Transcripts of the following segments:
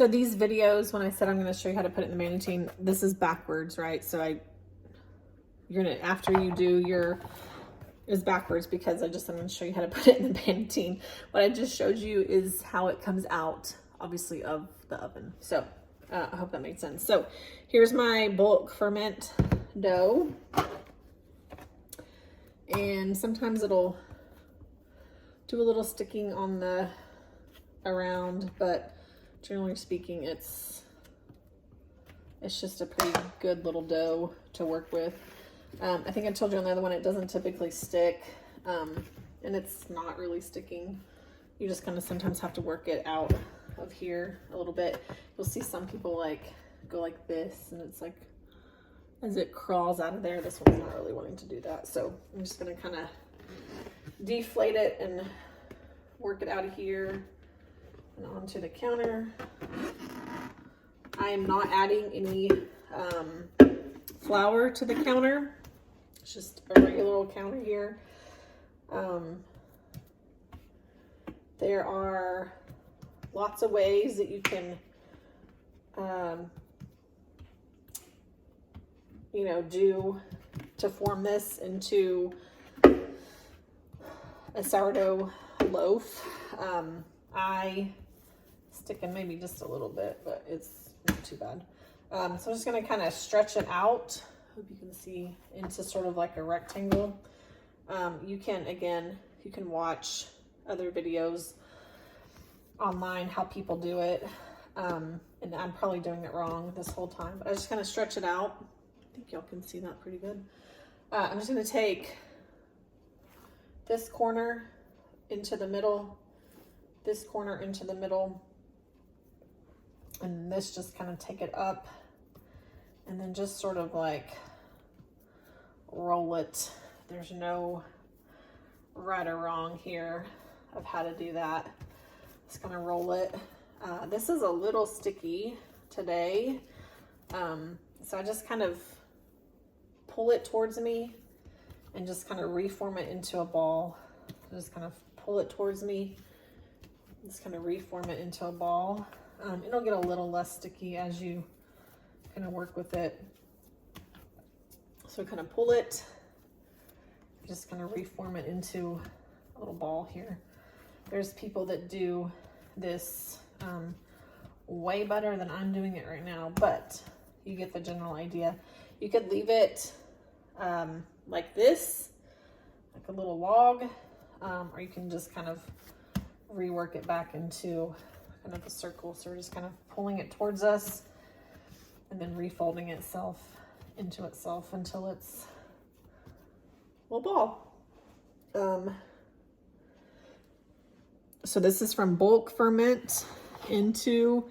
So these videos, when I said I'm going to show you how to put it in the Manatine, this is backwards, right? So you're going to, after you do your, is backwards because I'm going to show you how to put it in the Manatine. What I just showed you is how it comes out, obviously, of the oven. So I hope that made sense. So here's my bulk ferment dough. And sometimes it'll do a little sticking on the around, but generally speaking, it's just a pretty good little dough to work with. I think I told you on the other one, it doesn't typically stick, and it's not really sticking. You just kind of sometimes have to work it out of here a little bit. You'll see some people like go like this, and it's like as it crawls out of there. This one's not really wanting to do that, so I'm just gonna kind of deflate it and work it out of here and onto the counter. I am not adding any flour to the counter. It's just a regular old counter here. There are lots of ways that you can, you know, do to form this into a sourdough loaf. I stick in maybe just a little bit, but it's not too bad. So I'm just going to kind of stretch it out. Hope you can see into sort of like a rectangle. You can, again, you can watch other videos online how people do it. And I'm probably doing it wrong this whole time, but I just kind of stretch it out. I think y'all can see that pretty good. I'm just going to take this corner into the middle, this corner into the middle, and this just kind of take it up, and then just sort of like roll it. There's no right or wrong here of how to do that. Just gonna roll it. This is a little sticky today, so I just kind of pull it towards me and just kind of reform it into a ball. Just kind of pull it towards me, just kind of reform it into a ball. It'll get a little less sticky as you kind of work with it. So kind of pull it, just kind of reform it into a little ball here. There's people that do this way better than I'm doing it right now, but you get the general idea. You could leave it like this, like a little log, or you can just kind of rework it back into kind of a circle. So we're just kind of pulling it towards us and then refolding itself into itself until it's a little ball. So this is from bulk ferment into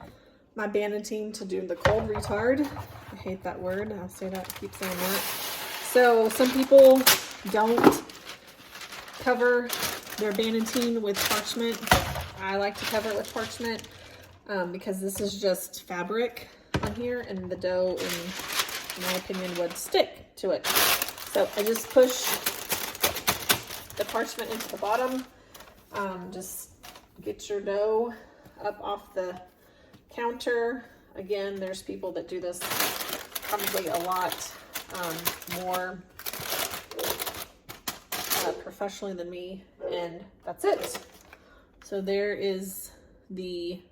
my Bannatyne to do the cold retard. I hate that word. I'll say that, keep saying that. So some people don't cover their Bannatyne with parchment. I like to cover it with parchment because this is just fabric on here, and the dough, in my opinion, would stick to it. So I just push the parchment into the bottom. Just get your dough up off the counter. Again, there's people that do this probably a lot more professionally than me, and that's it. So there is the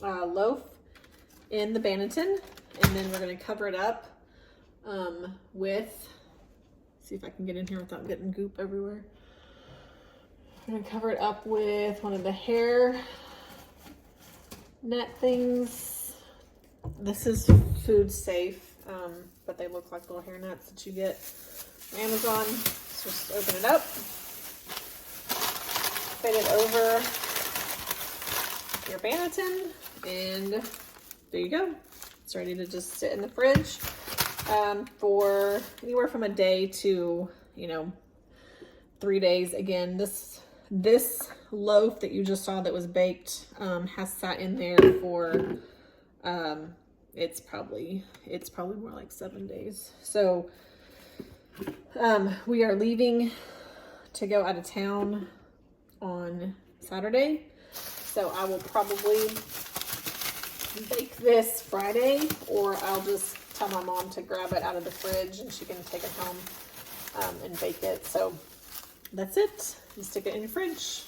loaf in the Bannatyne, and then we're going to cover it up with, see if I can get in here without getting goop everywhere. I'm going to cover it up with one of the hair net things. This is food safe, but they look like little hair nets that you get from Amazon. So just open it up, fit it over your Bannatyne, and there you go. It's ready to just sit in the fridge for anywhere from a day to, 3 days. Again, this loaf that you just saw that was baked has sat in there for it's probably more like 7 days. So we are leaving to go out of town on Saturday, so I will probably bake this Friday, or I'll just tell my mom to grab it out of the fridge and she can take it home and bake it. So that's it. You stick it in your fridge.